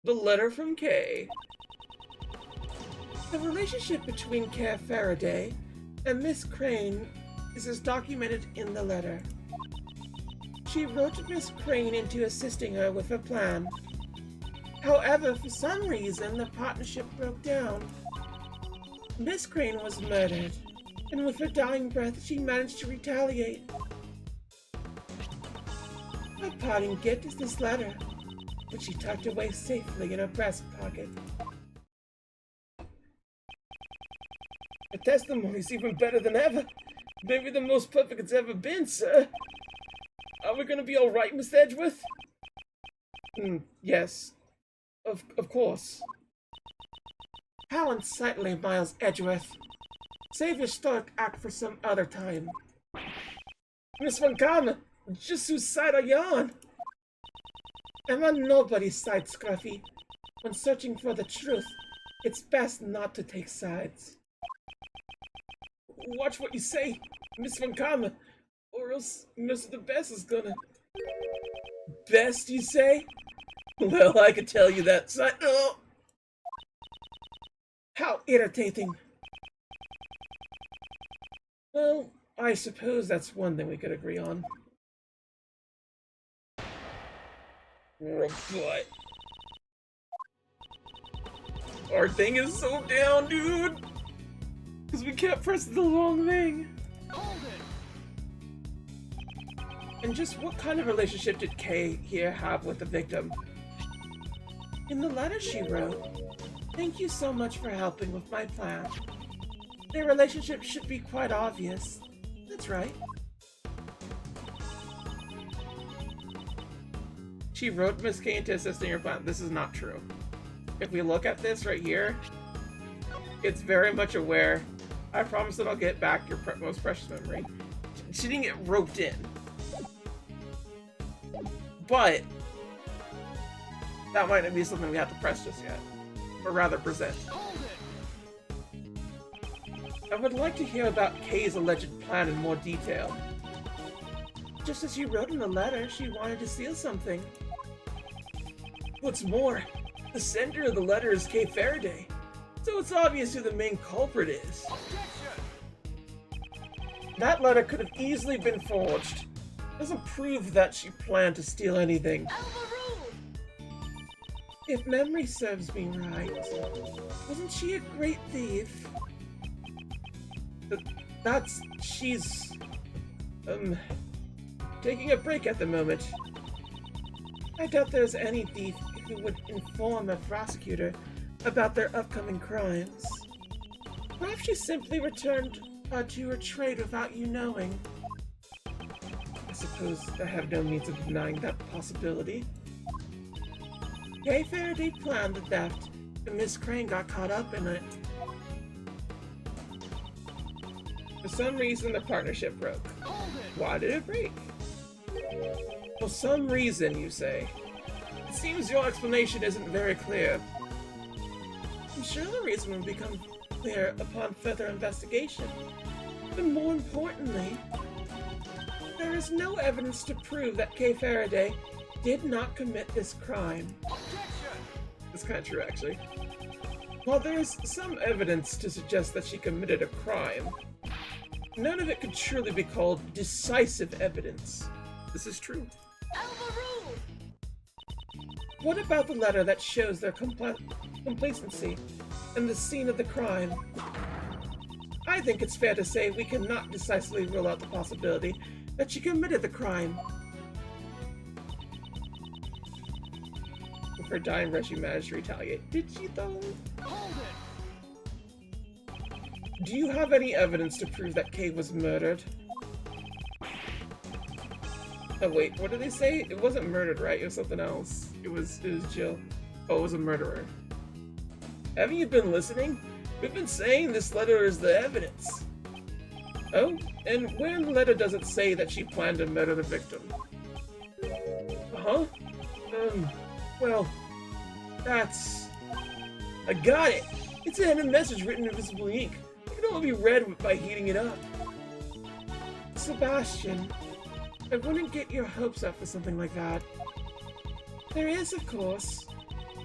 The letter from Kay. The relationship between Kay Faraday and Miss Crane is as documented in the letter. She wrote Miss Crane into assisting her with her plan. However, for some reason, the partnership broke down. Miss Crane was murdered, and with her dying breath, she managed to retaliate. Her parting gift is this letter, which she tucked away safely in her breast pocket. The testimony's even better than ever. Maybe the most perfect it's ever been, sir. Are we gonna be alright, Miss Edgeworth? Yes. Of course. How unsightly, Miles Edgeworth. Save your stoic act for some other time. Miss Van Kamen, just whose side are you on? I'm on nobody's side, Scruffy. When searching for the truth, it's best not to take sides. Watch what you say, Miss Van Kamen, or else Mr. the Best is gonna... Best, you say? Well, I could tell you that side... Oh! How irritating. Well, I suppose that's one thing we could agree on. But our thing is so down, dude! Because we kept pressing the wrong thing. Hold it. And just what kind of relationship did Kay here have with the victim? In the letter she wrote, "Thank you so much for helping with my plan." Their relationship should be quite obvious. That's right. She wrote Miss Kane to assist in your plan. This is not true. If we look at this right here, it's very much aware. I promise that I'll get back your most precious memory. She didn't get roped in. But that might not be something we have to press just yet. Or rather, present. I would like to hear about Kay's alleged plan in more detail. Just as she wrote in the letter, she wanted to steal something. What's more, the sender of the letter is Kay Faraday, so it's obvious who the main culprit is. That letter could have easily been forged. Doesn't prove that she planned to steal anything. If memory serves me right, wasn't she a great thief? She's taking a break at the moment. I doubt there's any thief who would inform a prosecutor about their upcoming crimes. Perhaps she simply returned to her trade without you knowing. I suppose I have no means of denying that possibility. Kay Faraday planned the theft, and Miss Crane got caught up in it. For some reason, the partnership broke. Why did it break? For some reason, you say. It seems your explanation isn't very clear. I'm sure the reason will become clear upon further investigation. But more importantly, there is no evidence to prove that Kay Faraday did not commit this crime. That's kind of true, actually. While there is some evidence to suggest that she committed a crime, none of it could truly be called decisive evidence. This is true. What about the letter that shows their complacency and the scene of the crime? I think it's fair to say we cannot decisively rule out the possibility that she committed the crime. With her dying breath, she managed to retaliate. Did she, though? Do you have any evidence to prove that Kay was murdered? Oh wait, what did they say? It wasn't murdered, right? It was something else. It was Jill. Oh, it was a murderer. Haven't you been listening? We've been saying this letter is the evidence. Oh, and where in the letter does it say that she planned to murder the victim? Huh? Well, that's... I got it! It's a hidden message written in invisible ink. It can only be read by heating it up. Sebastian, I wouldn't get your hopes up for something like that. There is, of course,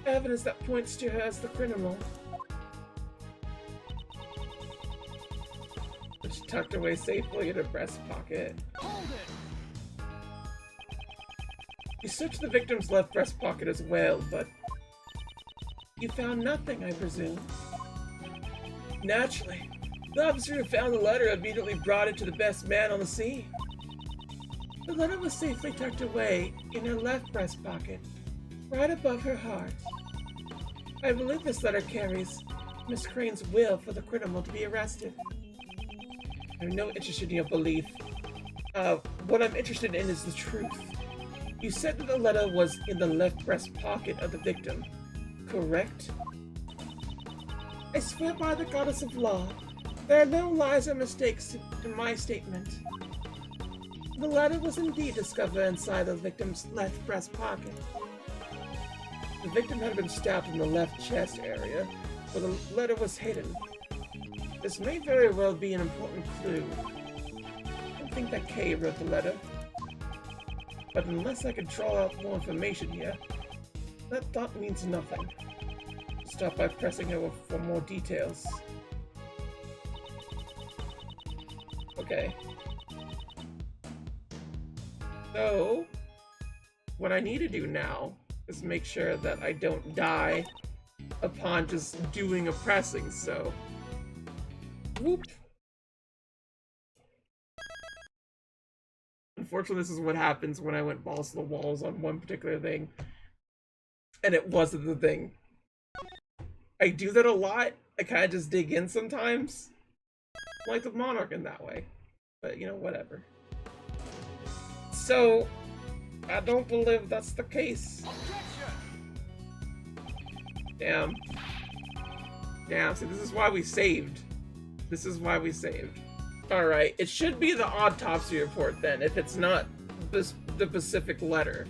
evidence that points to her as the criminal. Which tucked away safely in her breast pocket. You searched the victim's left breast pocket as well, but you found nothing, I presume. Naturally, the officer who found the letter immediately brought it to the best man on the scene. The letter was safely tucked away in her left breast pocket, right above her heart. I believe this letter carries Miss Crane's will for the criminal to be arrested. I'm no interested in your belief. What I'm interested in is the truth. You said that the letter was in the left breast pocket of the victim, correct? I swear by the goddess of law, there are no lies or mistakes in my statement. The letter was indeed discovered inside the victim's left breast pocket. The victim had been stabbed in the left chest area, where the letter was hidden. This may very well be an important clue. I don't think that Kay wrote the letter. But unless I can draw out more information here, that thought means nothing. Start by pressing her for more details. Okay. So, what I need to do now is make sure that I don't die upon just doing a pressing, so... Whoop! Unfortunately, this is what happens when I went balls to the walls on one particular thing. And it wasn't the thing. I do that a lot. I kind of just dig in sometimes. Like the Monarch in that way. But, you know, whatever. So, I don't believe that's the case. Damn. Damn, see, this is why we saved. This is why we saved. Alright, it should be the autopsy report then, if it's not the specific letter.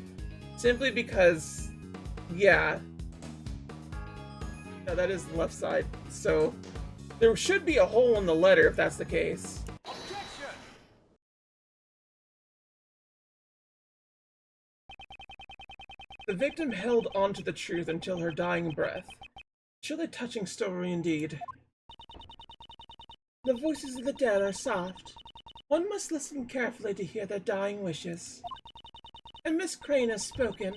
Simply because, yeah. No, that is the left side. So, there should be a hole in the letter if that's the case. The victim held on to the truth until her dying breath. Truly touching story indeed. The voices of the dead are soft. One must listen carefully to hear their dying wishes. And Miss Crane has spoken.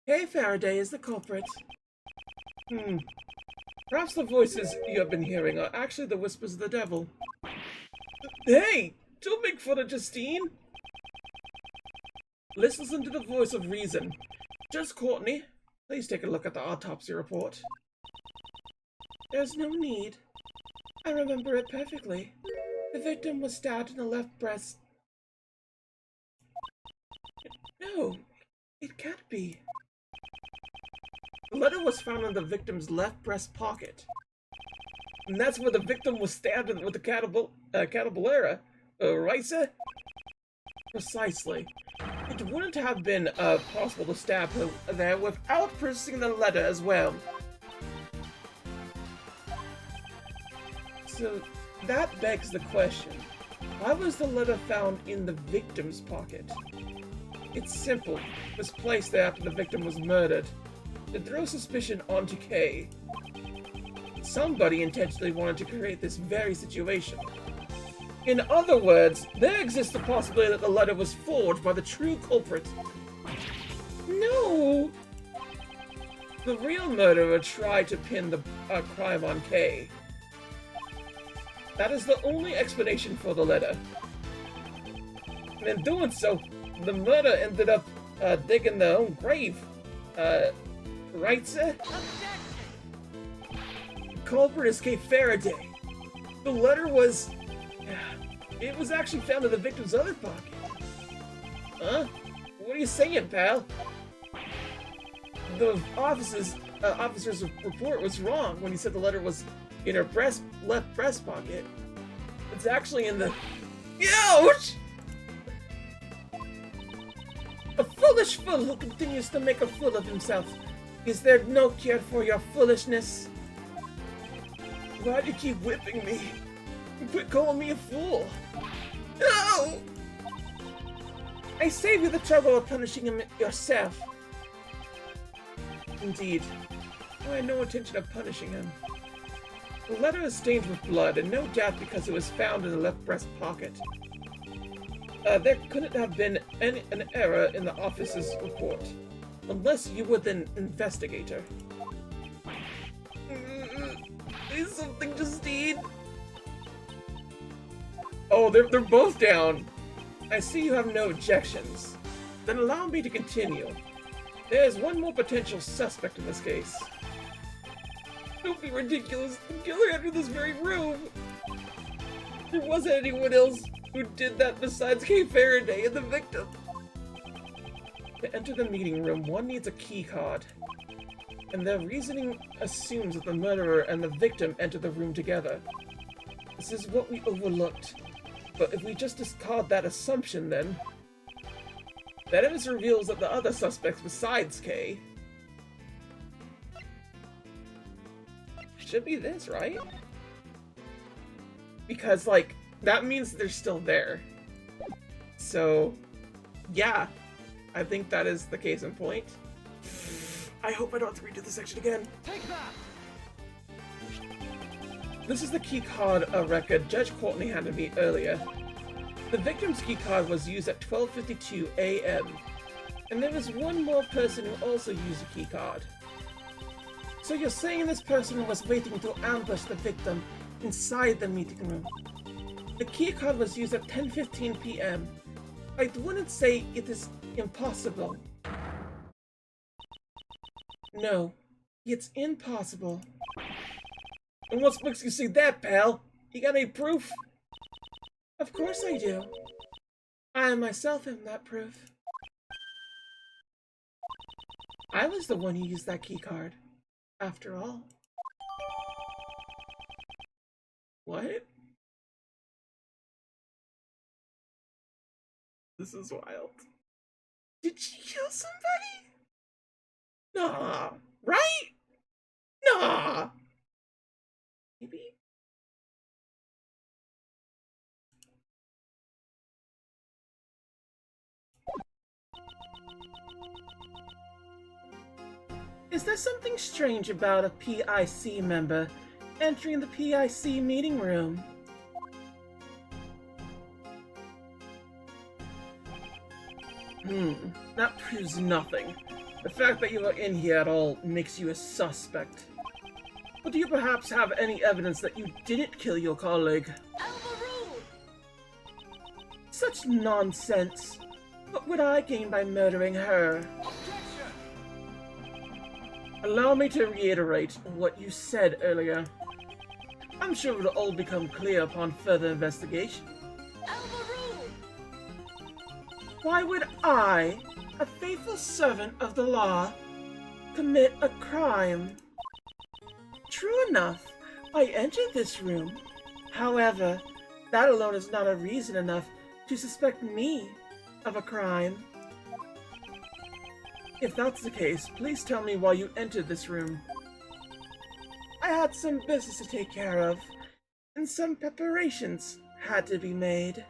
Kay Faraday is the culprit. Perhaps the voices you have been hearing are actually the whispers of the devil. Hey! Don't make fun of Justine! Let's listen to the voice of reason. Judge Courtney, please take a look at the autopsy report. There's no need. I remember it perfectly. The victim was stabbed in the left breast. No, it can't be. The letter was found in the victim's left breast pocket. And that's where the victim was stabbed with the catapulera, right, sir? Precisely. It wouldn't have been possible to stab her there without purchasing the letter as well. So, that begs the question, why was the letter found in the victim's pocket? It's simple. It was placed there after the victim was murdered. To throw suspicion onto Kay. Somebody intentionally wanted to create this very situation. In other words, there exists the possibility that the letter was forged by the true culprit. No! The real murderer tried to pin the crime on Kay. That is the only explanation for the letter. And in doing so, the murderer ended up digging their own grave. Right, sir? The culprit is Kay Faraday. The letter was... It was actually found in the victim's other pocket. Huh? What are you saying, pal? The officer's report was wrong when he said the letter was in her left breast pocket. It's actually in the... Ouch! A foolish fool who continues to make a fool of himself. Is there no cure for your foolishness? Why do you keep whipping me? Quit calling me a fool. No! I save you the trouble of punishing him yourself. Indeed, I had no intention of punishing him. The letter is stained with blood, and no doubt because it was found in the left breast pocket. There couldn't have been an error in the office's report, unless you were the investigator. Is something, Justine? Oh, they're both down. I see you have no objections. Then allow me to continue. There's one more potential suspect in this case. Don't be ridiculous. The killer entered this very room. There wasn't anyone else who did that besides Kay Faraday and the victim. To enter the meeting room, one needs a key card. And their reasoning assumes that the murderer and the victim entered the room together. This is what we overlooked. But if we just discard that assumption, then the evidence reveals that the other suspects besides Kay should be this, right? Because, like, that means they're still there. So, yeah, I think that is the case in point. I hope I don't have to redo this section again. Take that! This is the keycard record Judge Courtney handed me earlier. The victim's keycard was used at 12:52 a.m. And there was one more person who also used a keycard. So you're saying this person was waiting to ambush the victim inside the meeting room. The keycard was used at 10:15 p.m. I wouldn't say it is impossible. No, it's impossible. And what makes you say that, pal? You got any proof? Of course I do. I myself am that proof. I was the one who used that keycard, after all. What? This is wild. Did she kill somebody? Nah, right? Nah. Maybe? Is there something strange about a PIC member entering the PIC meeting room? That proves nothing. The fact that you are in here at all makes you a suspect. But do you perhaps have any evidence that you didn't kill your colleague? Such nonsense. What would I gain by murdering her? Allow me to reiterate what you said earlier. I'm sure it'll all become clear upon further investigation. Why would I, a faithful servant of the law, commit a crime? True enough, I entered this room. However, that alone is not a reason enough to suspect me of a crime. If that's the case, please tell me why you entered this room. I had some business to take care of, and some preparations had to be made.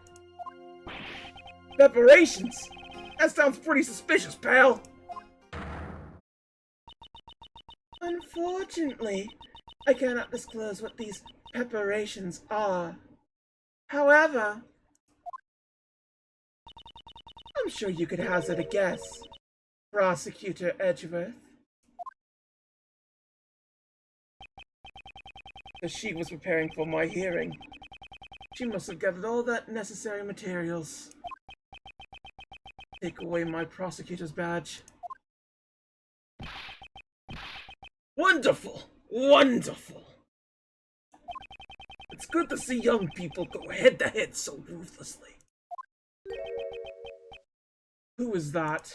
Preparations? That sounds pretty suspicious, pal! Unfortunately, I cannot disclose what these preparations are. However, I'm sure you could hazard a guess, Prosecutor Edgeworth. As she was preparing for my hearing, she must have gathered all that necessary materials. Take away my prosecutor's badge. Wonderful! Wonderful! It's good to see young people go head to head so ruthlessly. Who is that?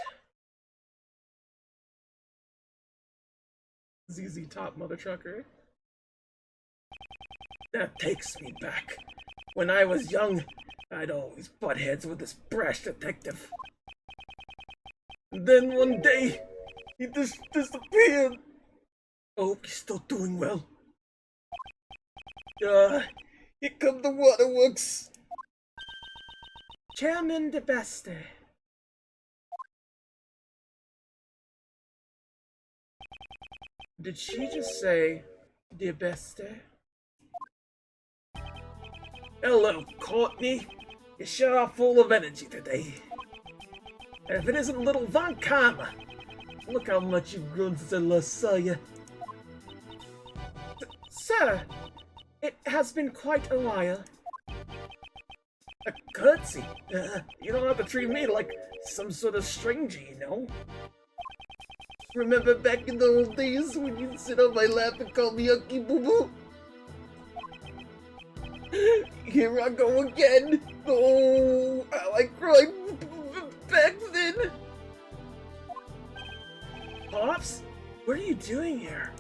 ZZ Top Mother Trucker. That takes me back. When I was young, I'd always butt heads with this brash detective. And then one day, he just disappeared. I hope he's still doing well. Here come the waterworks. Chairman de Beste. Did she just say the best? Hello, Courtney. You sure are full of energy today. And if it isn't little Von Karma, look how much you've grown since I last saw you. Sir, it has been quite a while. A curtsy? You don't have to treat me like some sort of stranger, you know? Remember back in the old days when you'd sit on my lap and call me Unky Boo Boo? Here I go again! Oh, how I cried back then! Pops? What are you doing here?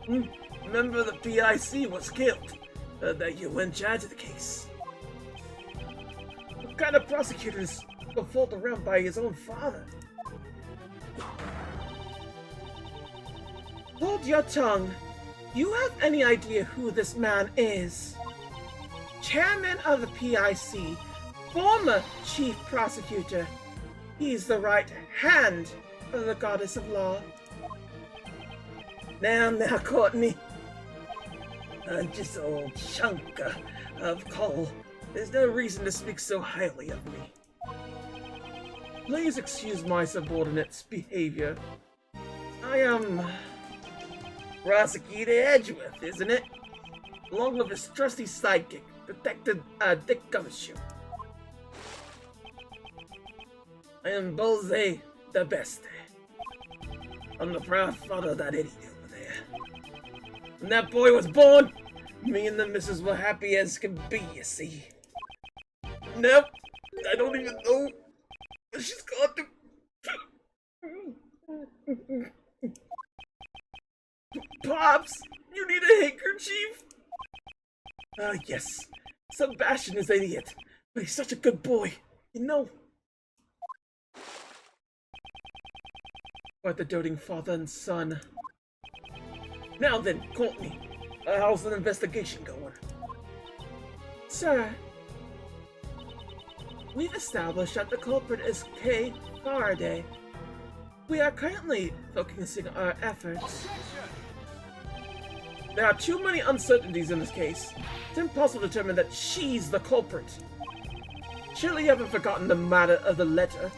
Remember the PIC was killed. That you were in charge of the case. What kind of prosecutors were fooled around by his own father? Hold your tongue. Do you have any idea who this man is? Chairman of the PIC, former chief prosecutor. He's the right hand of the goddess of law. Now, Courtney. I'm just an old chunk of coal. There's no reason to speak so highly of me. Please excuse my subordinate's behavior. I am Prosecutor Edgeworth, isn't it? Along with his trusty sidekick, Detective Dick Gumshoe. I am Bullseye the Best. I'm the proud father of that idiot over there. When that boy was born, me and the missus were happy as can be, you see. Nope, I don't even know what she's got to... Pops, you need a handkerchief? Yes. Sebastian is an idiot, but he's such a good boy, you know. Quite the doting father and son. Now then, Courtney, how's the investigation going? Sir, we've established that the culprit is Kay Faraday. We are currently focusing our efforts. There are too many uncertainties in this case. It's impossible to determine that she's the culprit. Surely you haven't forgotten the matter of the letter.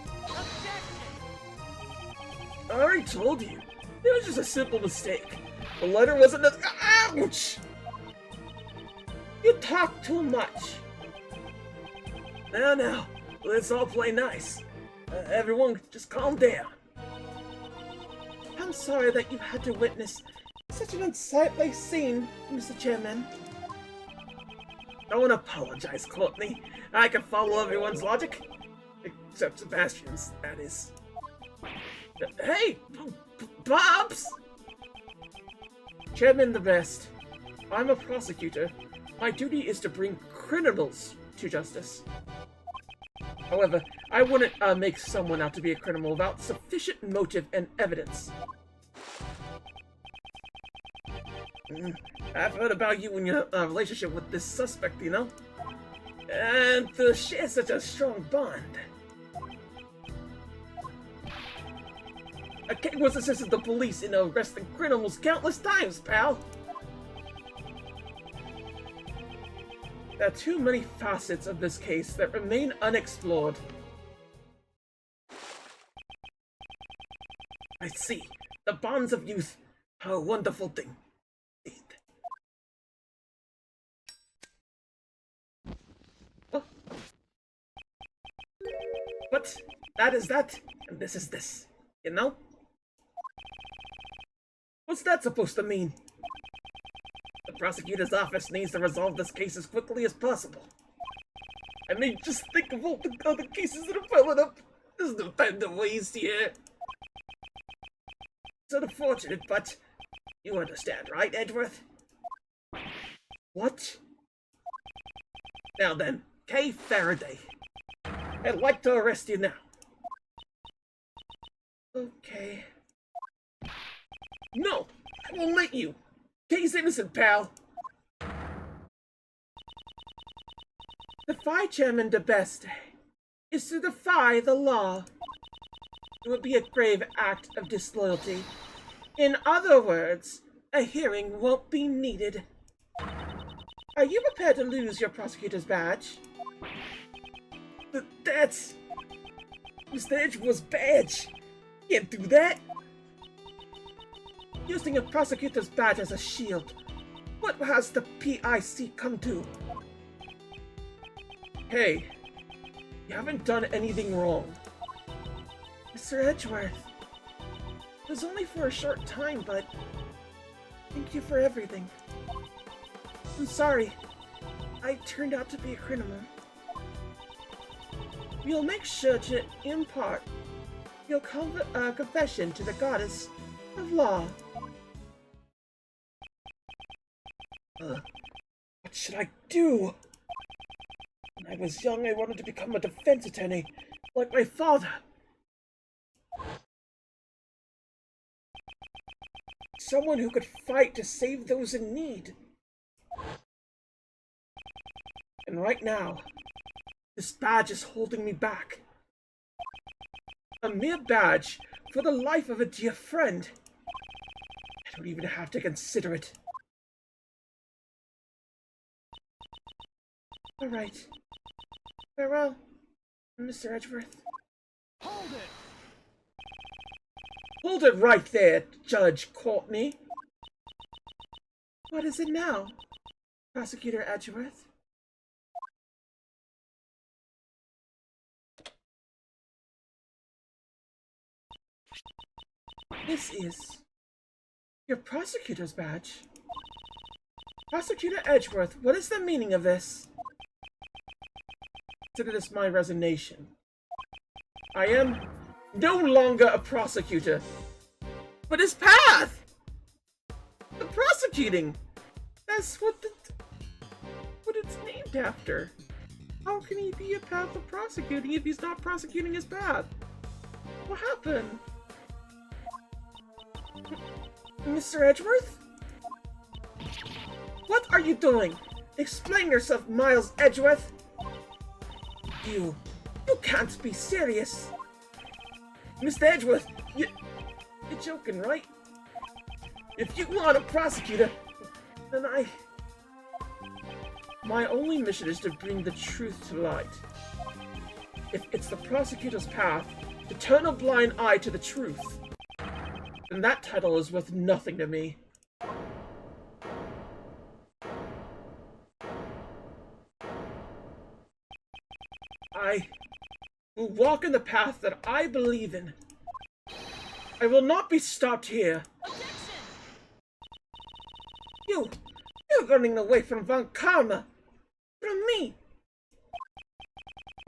I already told you. It was just a simple mistake. The letter wasn't a... Ouch! You talk too much. Now, let's all play nice. Everyone, just calm down. I'm sorry that you had to witness such an unsightly scene, Mr. Chairman. Don't apologize, Courtney. I can follow everyone's logic. Except Sebastian's, that is. Hey! Bobs! Chairman the Best. I'm a prosecutor. My duty is to bring criminals to justice. However, I wouldn't make someone out to be a criminal without sufficient motive and evidence. I've heard about you and your relationship with this suspect, you know? And to share such a strong bond. Kate was assisted the police in arresting criminals countless times, pal. There are too many facets of this case that remain unexplored. I see. The bonds of youth are a wonderful thing. Oh. But that is that, and this is this, you know? What's that supposed to mean? The prosecutor's office needs to resolve this case as quickly as possible. I mean, just think of all the other cases that are piling up. There's no time to waste here. It's unfortunate, but you understand, right, Edgeworth? What? Now then, Kay Faraday. I'd like to arrest you now. Okay. No! I won't let you! Kay's innocent, pal! Defy Chairman de Best is to defy the law. It would be a grave act of disloyalty. In other words, a hearing won't be needed. Are you prepared to lose your prosecutor's badge? That's Mr. Edgeworth's badge. Can't do that. Using a prosecutor's badge as a shield. What has the PIC come to? Hey, you haven't done anything wrong. Mr. Edgeworth, it was only for a short time, but thank you for everything. I'm sorry, I turned out to be a criminal. We'll make sure to impart your confession to the goddess of law. What should I do? When I was young, I wanted to become a defense attorney, like my father. Someone who could fight to save those in need. And right now, this badge is holding me back. A mere badge for the life of a dear friend. I don't even have to consider it. All right. Farewell, Mr. Edgeworth. Hold it! Hold it right there, Judge Courtney. What is it now, Prosecutor Edgeworth? This is your prosecutor's badge. Prosecutor Edgeworth, what is the meaning of this? Consider this my resignation. I am no longer a prosecutor, but his path! The prosecuting! That's what it's named after. How can he be a path of prosecuting if he's not prosecuting his path? What happened? Mr. Edgeworth? What are you doing? Explain yourself, Miles Edgeworth! You can't be serious! Mr. Edgeworth, you're joking, right? If you want a prosecutor, then my only mission is to bring the truth to light. If it's the prosecutor's path to turn a blind eye to the truth, then that title is worth nothing to me. I will walk in the path that I believe in. I will not be stopped here. You're running away from Von Karma. From me.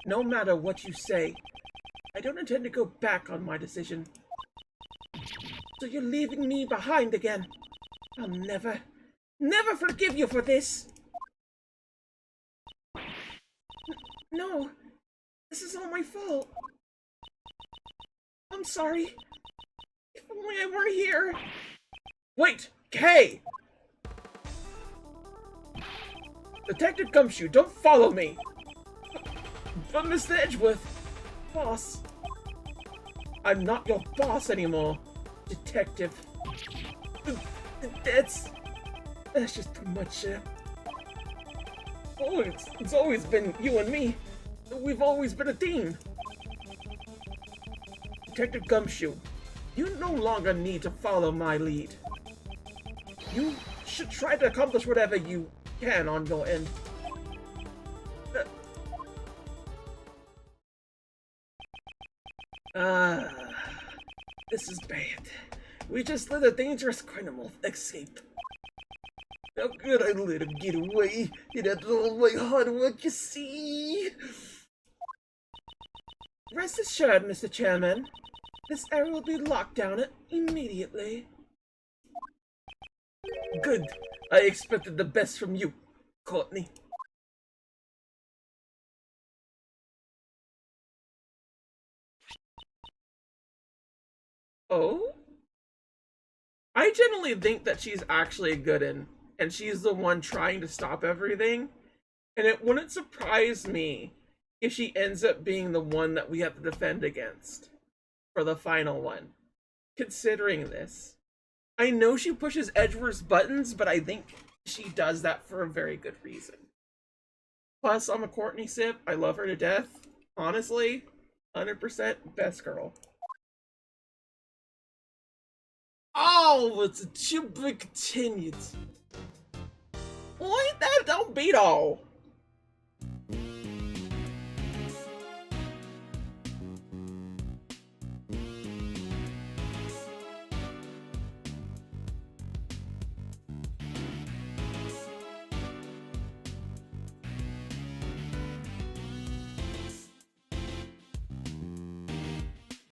No matter what you say, I don't intend to go back on my decision. So you're leaving me behind again. I'll never forgive you for this. No, this is all my fault. I'm sorry. If only I weren't here. Wait, Kay! Detective Gumshoe, don't follow me! But Mr. Edgeworth, boss. I'm not your boss anymore, Detective. That's just too much. Oh, it's always been you and me. We've always been a team. Detective Gumshoe, you no longer need to follow my lead. You should try to accomplish whatever you can on your end. This is bad. We just let a dangerous criminal escape. How could I let him get away? It had all my hard work, you see. Rest assured, Mr. Chairman. This area will be locked down immediately. Good. I expected the best from you, Courtney. Oh? I generally think that she's actually a good one, and she's the one trying to stop everything. And it wouldn't surprise me if she ends up being the one that we have to defend against for the final one, considering this. I know she pushes Edgeworth's buttons, but I think she does that for a very good reason. Plus, I'm a Courtney sip. I love her to death. Honestly, 100% best girl. Oh, it's to be continued. What? That don't beat all.